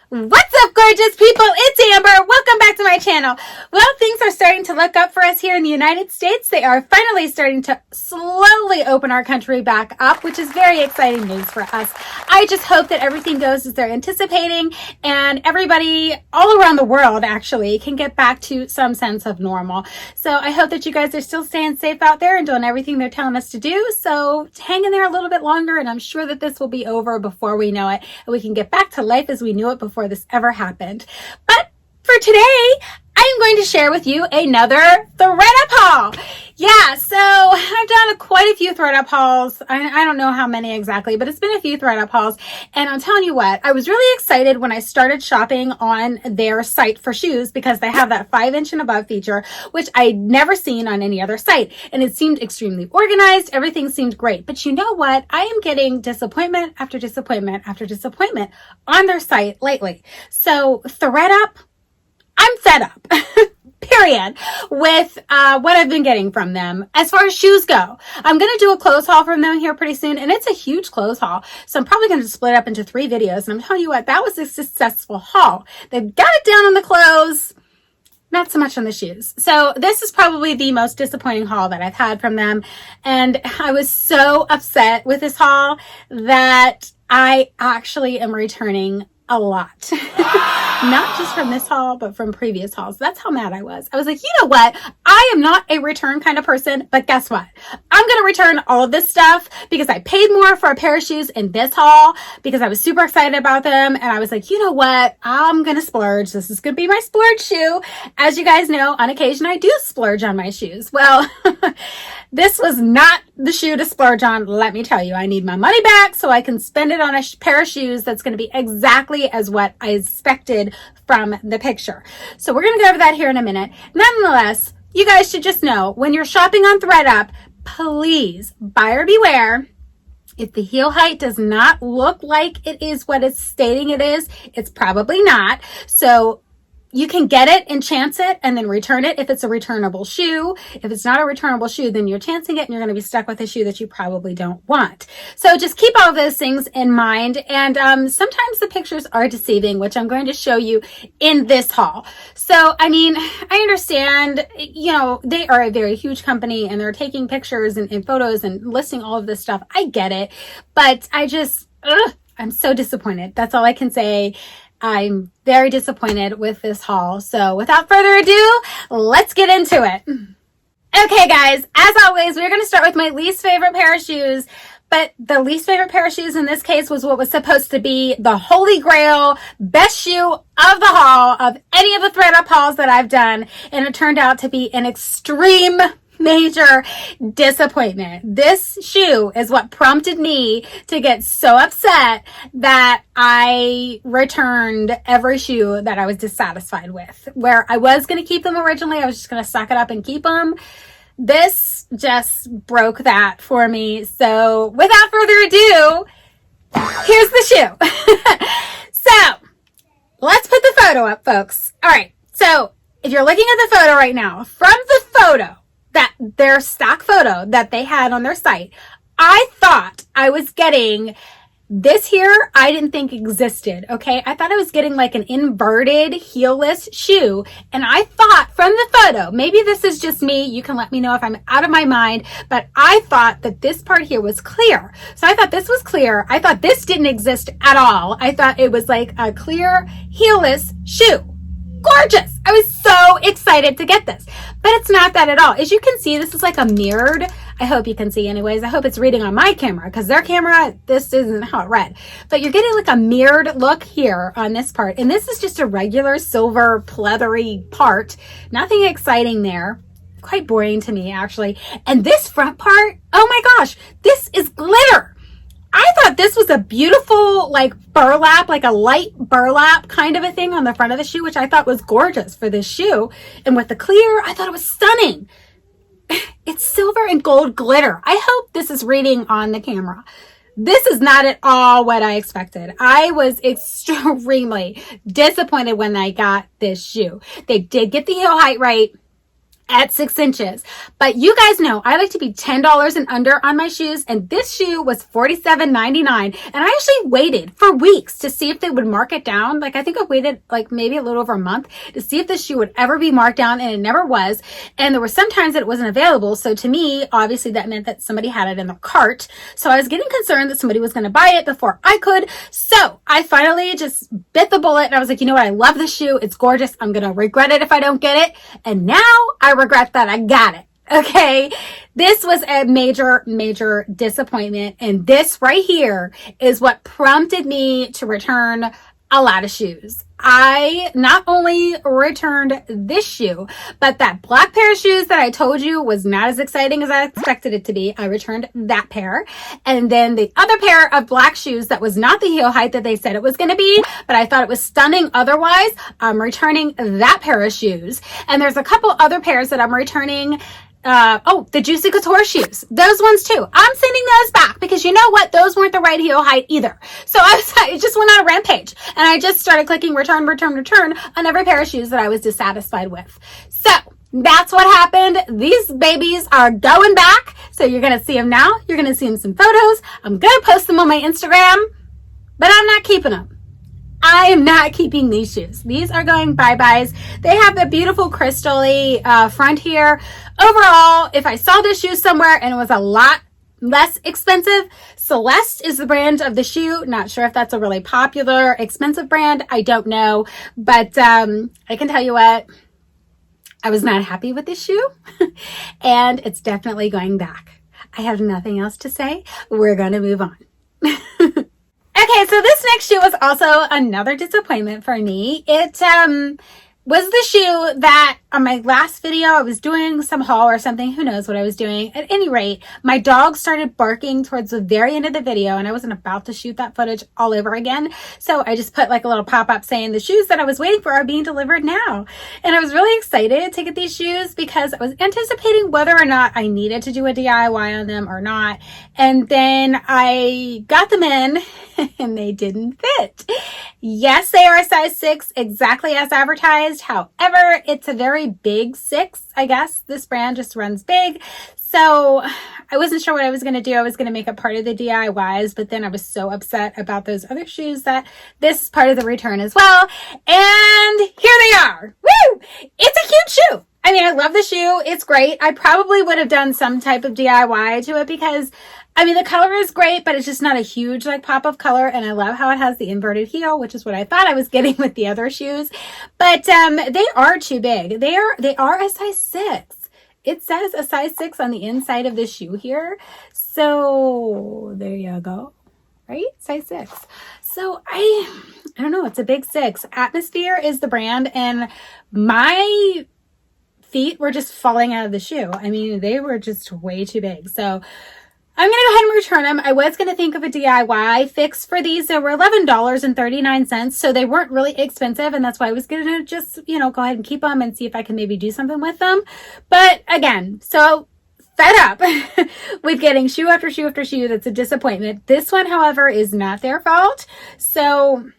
What's up, gorgeous people? It's Amber. Welcome back to my channel. Well, things are starting to look up for us here in the United States. They are finally starting to slowly open our country back up, which is very exciting news for us. I just hope that everything goes as they're anticipating and everybody all around the world actually can get back to some sense of normal. So I hope that you guys are still staying safe out there and doing everything they're telling us to do. So hang in there a little bit longer, and I'm sure that this will be over before we know it, and we can get back to life as we knew it before this ever happened. But for today, I'm going to share with you another ThredUp haul. Yeah, so I've done quite a few ThredUp hauls. I don't know how many exactly, but it's been a few ThredUp hauls. And I'm telling you what, I was really excited when I started shopping on their site for shoes because they have that 5-inch and above feature, which I'd never seen on any other site. And it seemed extremely organized. Everything seemed great. But you know what? I am getting disappointment after disappointment after disappointment on their site lately. So ThredUp, I'm fed up, period, with what I've been getting from them as far as shoes go. I'm going to do a clothes haul from them here pretty soon, and it's a huge clothes haul. So I'm probably going to split up into 3 videos, and I'm telling you what, that was a successful haul. They've got it down on the clothes, not so much on the shoes. So this is probably the most disappointing haul that I've had from them, and I was so upset with this haul that I actually am returning a lot. Not just from this haul, but from previous hauls. That's how mad I was. I was like, you know what? I am not a return kind of person, but guess what? I'm going to return all of this stuff because I paid more for a pair of shoes in this haul because I was super excited about them. And I was like, you know what? I'm going to splurge. This is going to be my splurge shoe. As you guys know, on occasion, I do splurge on my shoes. Well, this was not the shoe to splurge on. Let me tell you, I need my money back so I can spend it on a pair of shoes that's going to be exactly as what I expected from the picture. So we're going to go over that here in a minute. Nonetheless, you guys should just know when you're shopping on ThredUp, please buyer beware. If the heel height does not look like it is what it's stating it is, it's probably not. So you can get it and chance it and then return it if it's a returnable shoe. If it's not a returnable shoe, then you're chancing it and you're going to be stuck with a shoe that you probably don't want. So just keep all those things in mind. And sometimes the pictures are deceiving, which I'm going to show you in this haul. So, I mean, I understand, you know, they are a very huge company and they're taking pictures and photos and listing all of this stuff. I get it, but I'm so disappointed. That's all I can say. I'm very disappointed with this haul. So without further ado, let's get into it. Okay, guys, as always, we're going to start with my least favorite pair of shoes. But the least favorite pair of shoes in this case was what was supposed to be the holy grail best shoe of the haul of any of the ThredUp hauls that I've done. And it turned out to be an extreme major disappointment. This shoe is what prompted me to get so upset that I returned every shoe that I was dissatisfied with. Where I was going to keep them originally, I was just going to suck it up and keep them. This just broke that for me. So without further ado, here's the shoe. So let's put the photo up, folks. All right. So if you're looking at the photo right now, from the photo, that their stock photo that they had on their site, I thought I was getting this here. I didn't think existed. Okay. I thought I was getting like an inverted heelless shoe. And I thought from the photo, maybe this is just me. You can let me know if I'm out of my mind, but I thought that this part here was clear. So I thought this was clear. I thought this didn't exist at all. I thought it was like a clear heelless shoe. Gorgeous. I was so excited to get this, but it's not that at all. As you can see, this is like a mirrored. I hope you can see anyways. I hope it's reading on my camera because their camera, this isn't how it read, but you're getting like a mirrored look here on this part. And this is just a regular silver pleathery part. Nothing exciting there. Quite boring to me actually. And this front part, oh my gosh, this is glitter. I thought this was a beautiful, like burlap, like a light burlap kind of a thing on the front of the shoe, which I thought was gorgeous for this shoe. And with the clear, I thought it was stunning. It's silver and gold glitter. I hope this is reading on the camera. This is not at all what I expected. I was extremely disappointed when I got this shoe. They did get the heel height right. at 6 inches. But you guys know I like to be $10 and under on my shoes, and this shoe was $47.99. And I actually waited for weeks to see if they would mark it down. Like, I think I waited like maybe a little over a month to see if this shoe would ever be marked down, and it never was. And there were some times that it wasn't available. So to me, obviously that meant that somebody had it in their cart. So I was getting concerned that somebody was going to buy it before I could. So I finally just bit the bullet, and I was like, you know what? I love this shoe. It's gorgeous. I'm going to regret it if I don't get it. And now I regret that I got it. Okay. This was a major, major disappointment. And this right here is what prompted me to return a lot of shoes. I not only returned this shoe, but that black pair of shoes that I told you was not as exciting as I expected it to be. I returned that pair. And then the other pair of black shoes that was not the heel height that they said it was going to be, but I thought it was stunning otherwise, I'm returning that pair of shoes. And there's a couple other pairs that I'm returning. The Juicy Couture shoes. Those ones too. I'm sending those back because you know what? Those weren't the right heel height either. So I just went on a rampage and I just started clicking return on every pair of shoes that I was dissatisfied with. So that's what happened. These babies are going back. So you're going to see them now. You're going to see them some photos. I'm going to post them on my Instagram, but I'm not keeping them. I am not keeping these shoes. These are going bye-byes. They have a beautiful crystal-y front here. Overall, if I saw this shoe somewhere and it was a lot less expensive, Celeste is the brand of the shoe. Not sure if that's a really popular, expensive brand. I don't know. But I can tell you what, I was not happy with this shoe. And it's definitely going back. I have nothing else to say. We're going to move on. Okay, so this next shoe was also another disappointment for me. It was the shoe that on my last video, I was doing some haul or something. Who knows what I was doing. At any rate, my dog started barking towards the very end of the video, and I wasn't about to shoot that footage all over again. So I just put like a little pop-up saying the shoes that I was waiting for are being delivered now. And I was really excited to get these shoes because I was anticipating whether or not I needed to do a DIY on them or not. And then I got them in and they didn't fit. Yes, they are a size 6, exactly as advertised. However, it's a very big 6, I guess. This brand just runs big. So I wasn't sure what I was going to do. I was going to make it part of the DIYs, but then I was so upset about those other shoes that this is part of the return as well. And here they are. Woo! It's a cute shoe. I mean, I love the shoe. It's great. I probably would have done some type of DIY to it because, I mean, the color is great, but it's just not a huge like pop of color. And I love how it has the inverted heel, which is what I thought I was getting with the other shoes. But they are too big. They are a size 6. It says a size 6 on the inside of the shoe here. So there you go. Right? Size 6. So I don't know. It's a big 6. Atmosphere is the brand, and my feet were just falling out of the shoe. I mean, they were just way too big. So I'm going to go ahead and return them. I was going to think of a DIY fix for these. They were $11.39. So they weren't really expensive. And that's why I was going to just, go ahead and keep them and see if I can maybe do something with them. But again, so fed up with getting shoe after shoe after shoe. That's a disappointment. This one, however, is not their fault. So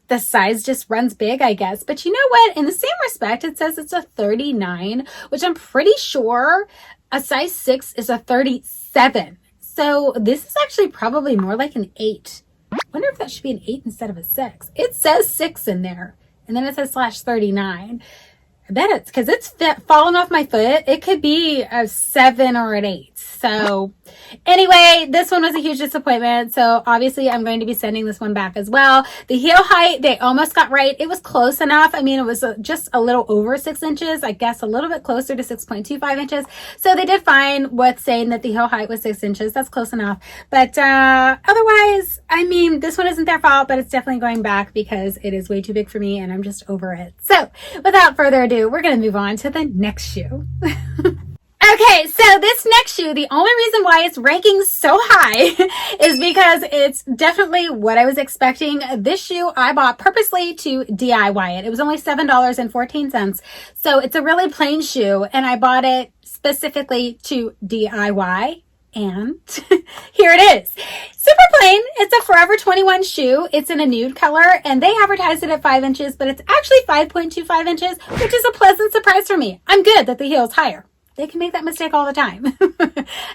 the size just runs big, I guess. But you know what? In the same respect, it says it's a 39, which I'm pretty sure a size 6 is a 37. So this is actually probably more like an 8. I wonder if that should be an 8 instead of a 6. It says 6 in there. And then it says /39. I bet it's because it's fallen off my foot. It could be a 7 or an 8. So anyway, this one was a huge disappointment. So obviously I'm going to be sending this one back as well. The heel height, they almost got right. It was close enough. I mean, it was just a little over 6 inches, I guess a little bit closer to 6.25 inches. So they did fine with saying that the heel height was 6 inches. That's close enough. But otherwise, I mean, this one isn't their fault, but it's definitely going back because it is way too big for me and I'm just over it. So without further ado, we're going to move on to the next shoe. Okay, so this next shoe, the only reason why it's ranking so high is because it's definitely what I was expecting. This shoe I bought purposely to DIY it. It was only $7.14. So it's a really plain shoe, and I bought it specifically to DIY And here it is. Super plain. It's a Forever 21 shoe. It's in a nude color and they advertised it at 5 inches, but it's actually 5.25 inches, which is a pleasant surprise for me. I'm good that the heel is higher. They can make that mistake all the time.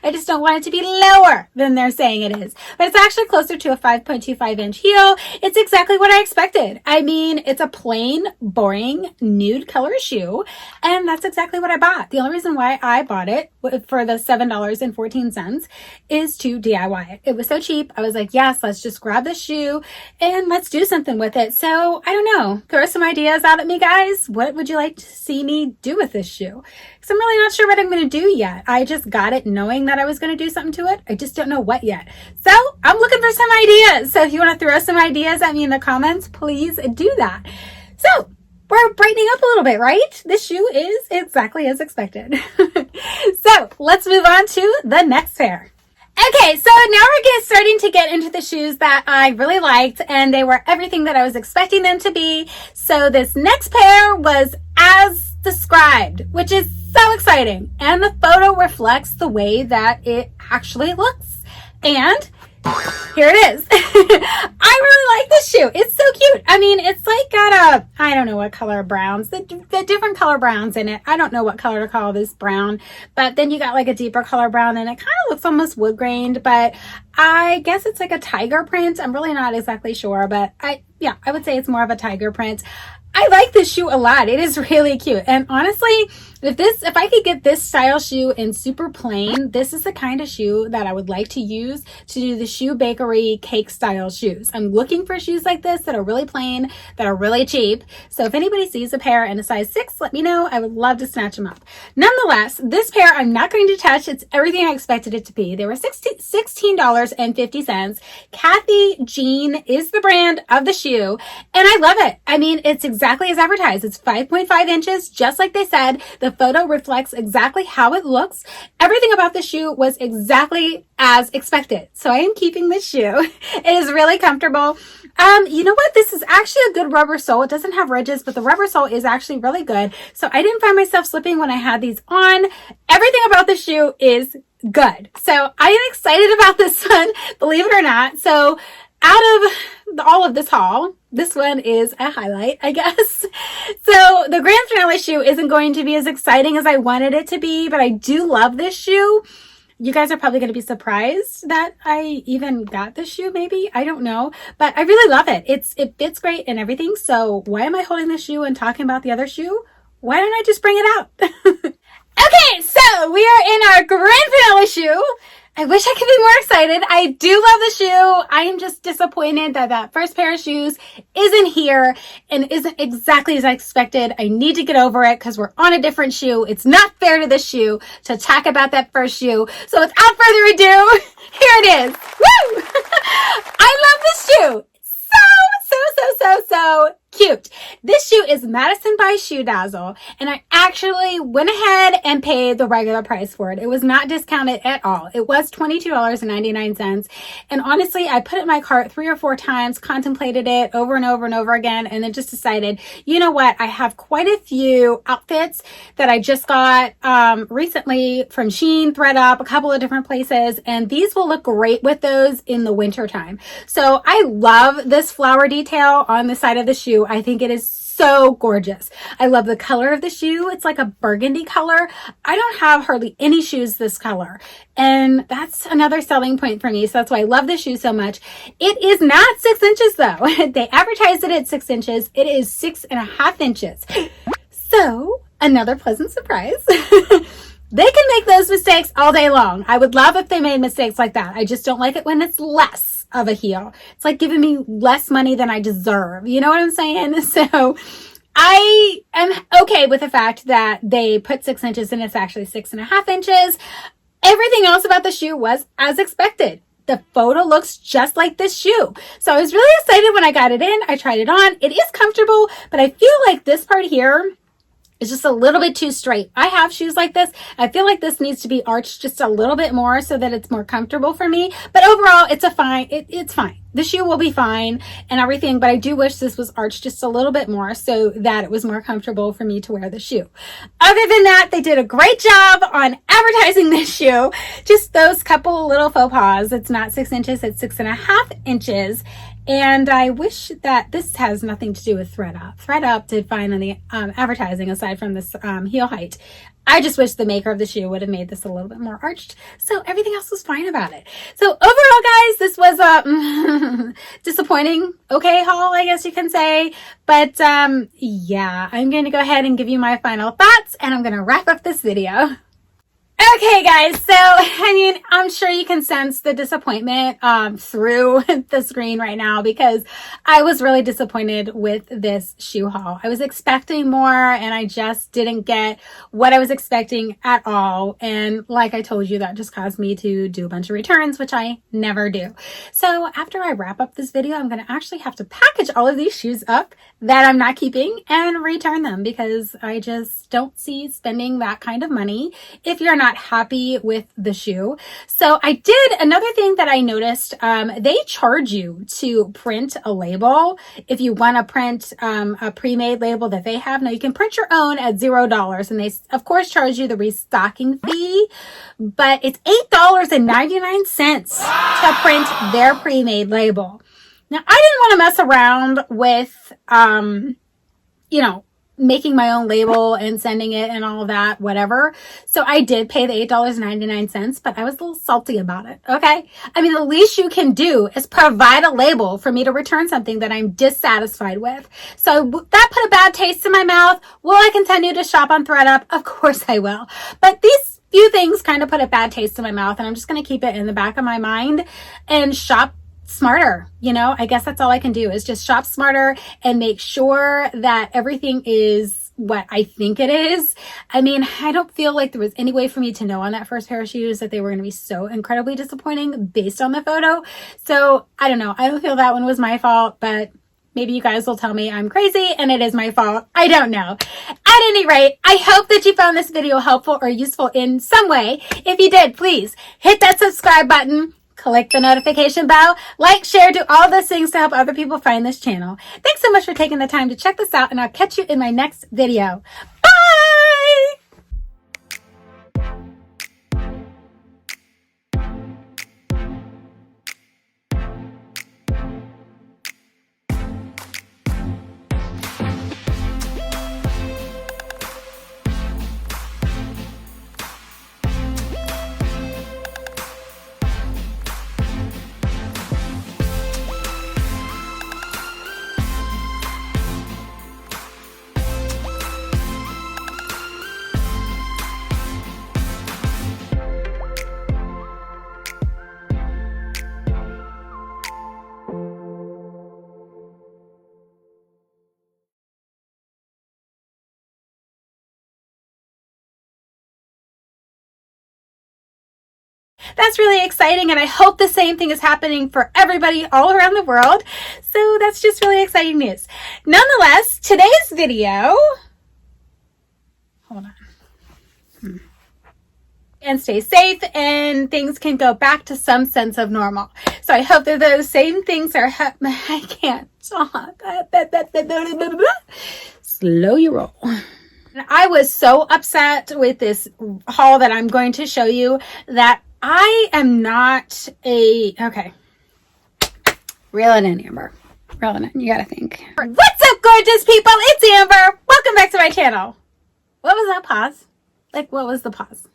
I just don't want it to be lower than they're saying it is. But it's actually closer to a 5.25 inch heel. It's exactly what I expected. I mean, it's a plain, boring, nude color shoe. And that's exactly what I bought. The only reason why I bought it for the $7.14 is to DIY it. It was so cheap. I was like, yes, let's just grab this shoe and let's do something with it. So I don't know. Throw some ideas out at me, guys. What would you like to see me do with this shoe? Because I'm really not sure what I'm going to do yet. I just got it knowing that I was going to do something to it. I just don't know what yet. So I'm looking for some ideas. So if you want to throw some ideas at me in the comments, please do that. So we're brightening up a little bit, right? This shoe is exactly as expected. So let's move on to the next pair. Okay, so now we're starting to get into the shoes that I really liked, and they were everything that I was expecting them to be. So this next pair was as described, which is so exciting. And the photo reflects the way that it actually looks. And here it is. I really like this shoe. It's so cute. I mean, it's like got I don't know what color browns, the different color browns in it. I don't know what color to call this brown, but then you got like a deeper color brown and it kind of looks almost wood grained, but I guess it's like a tiger print. I'm really not exactly sure, but I would say it's more of a tiger print. I like this shoe a lot. It is really cute. And honestly, if I could get this style shoe in super plain, this is the kind of shoe that I would like to use to do the Shoe Bakery cake style shoes. I'm looking for shoes like this that are really plain, that are really cheap. So if anybody sees a pair in a size 6, let me know. I would love to snatch them up. Nonetheless, this pair I'm not going to touch. It's everything I expected it to be. They were $16.50. Kathy Jean is the brand of the shoe, and I love it. I mean, it's exactly as advertised. It's 5.5 inches, just like they said. The photo reflects exactly how it looks. Everything about the shoe was exactly as expected. So I am keeping this shoe. It is really comfortable. You know what? This is actually a good rubber sole. It doesn't have ridges, but the rubber sole is actually really good. So I didn't find myself slipping when I had these on. Everything about the shoe is good. So I am excited about this one, believe it or not. So out of all of this haul, this one is a highlight, I guess. So the grand finale shoe isn't going to be as exciting as I wanted it to be, but I do love this shoe. You guys are probably going to be surprised that I even got this shoe, maybe. I don't know, but I really love it. It fits great and everything. So why am I holding this shoe and talking about the other shoe? Why don't I just bring it out? Okay, so we are in our grand finale shoe. I wish I could be more excited. I do love the shoe. I am just disappointed that that first pair of shoes isn't here and isn't exactly as I expected. I need to get over it because we're on a different shoe. It's not fair to this shoe to talk about that first shoe. So without further ado, here it is. Woo! I love this shoe. So cute. This shoe is Madison by Shoe Dazzle, and I actually went ahead and paid the regular price for it. It was not discounted at all. It was $22.99, and honestly, I put it in my cart 3 or 4 times, contemplated it over and over and over again, and then just decided, you know what? I have quite a few outfits that I just got recently from Shein, ThredUp, a couple of different places, and these will look great with those in the winter time. So I love this flower detail on the side of the shoe. I think it is so gorgeous. I love the color of the shoe. It's like a burgundy color. I don't have hardly any shoes this color, and that's another selling point for me. So that's why I love this shoe so much. It is not 6 inches though. They advertised it at 6 inches. It is 6.5 inches. So another pleasant surprise. They can make those mistakes all day long. I would love if they made mistakes like that. I just don't like it when it's less of a heel. It's like giving me less money than I deserve. You know what I'm saying? So I am okay with the fact that they put 6 inches and it's actually 6.5 inches. Everything else about the shoe was as expected. The photo looks just like this shoe. So I was really excited when I got it in. I tried it on. It is comfortable, but I feel like this part here is just a little bit too straight. I have shoes like this. I feel like this needs to be arched just a little bit more so that it's more comfortable for me. But overall, it's fine. the shoe will be fine and everything, but I do wish this was arched just a little bit more so that it was more comfortable for me to wear the shoe. Other than that, they did a great job on advertising this shoe. Just those couple little faux pas. It's not 6 inches, it's 6.5 inches. And I wish that this has nothing to do with ThredUp. ThredUp did fine on the advertising aside from this heel height. I just wish the maker of the shoe would have made this a little bit more arched. So everything else was fine about it. So overall, guys, this was a disappointing, okay, haul, I guess you can say. But yeah, I'm going to go ahead and give you my final thoughts, and I'm going to wrap up this video. Okay, guys, so, I mean, I'm sure you can sense the disappointment through the screen right now because I was really disappointed with this shoe haul. I was expecting more, and I just didn't get what I was expecting at all. And like I told you, that just caused me to do a bunch of returns, which I never do. So after I wrap up this video, I'm going to actually have to package all of these shoes up that I'm not keeping and return them because I just don't see spending that kind of money if you're not happy with the shoe. So I did another thing that I noticed. They charge you to print a label if you want to print a pre-made label that they have. Now you can print your own at $0, and they of course charge you the restocking fee, but it's $8.99 to print their pre-made label. Now I didn't want to mess around with you know, making my own label and sending it and all of that, whatever. So I did pay the $8.99, but I was a little salty about it. Okay. I mean, the least you can do is provide a label for me to return something that I'm dissatisfied with. So that put a bad taste in my mouth. Will I continue to shop on ThredUp? Of course I will. But these few things kind of put a bad taste in my mouth, and I'm just going to keep it in the back of my mind and shop smarter. You know, I guess that's all I can do is just shop smarter and make sure that everything is what I think it is. I mean, I don't feel like there was any way for me to know on that first pair of shoes that they were going to be so incredibly disappointing based on the photo. So I don't know. I don't feel that one was my fault, but maybe you guys will tell me I'm crazy and it is my fault. I don't know. At any rate, I hope that you found this video helpful or useful in some way. If you did, please hit that subscribe button. Click the notification bell, like, share, do all those things to help other people find this channel. Thanks so much for taking the time to check this out, and I'll catch you in my next video. Bye! That's really exciting, and I hope the same thing is happening for everybody all around the world. So that's just really exciting news. Nonetheless, today's video, hold on, and stay safe and things can go back to some sense of normal. So I hope that those same things are, I can't talk. Slow your roll. I was so upset with this haul that I'm going to show you that I am not okay. Reel it in, Amber. Reel it in. You gotta think. What's up, gorgeous people? It's Amber. Welcome back to my channel. What was that pause? Like, what was the pause?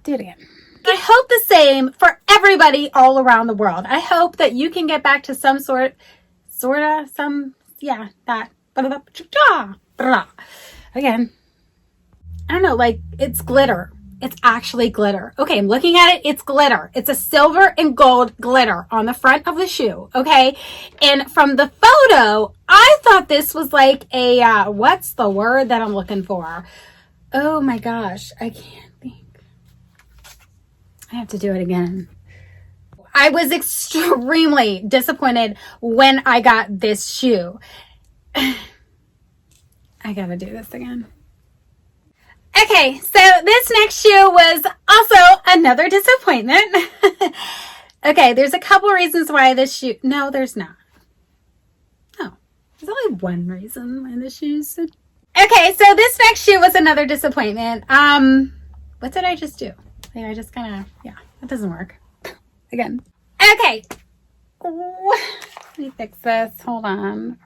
Do it again. I hope the same for everybody all around the world. I hope that you can get back to some that. Again. I don't know, like, it's glitter. It's actually glitter. Okay, I'm looking at it. It's glitter. It's a silver and gold glitter on the front of the shoe. Okay, and from the photo, I thought this was like a, what's the word that I'm looking for? Oh my gosh, I can't think. I have to do it again. I was extremely disappointed when I got this shoe. I gotta do this again. Okay, so this next shoe was also another disappointment. Okay, there's a couple reasons why this shoe... No, there's not. No, there's only one reason why this shoe's... Okay, so this next shoe was another disappointment. What did I just do? I just kind of... Yeah, that doesn't work. Again. Okay. Let me fix this. Hold on.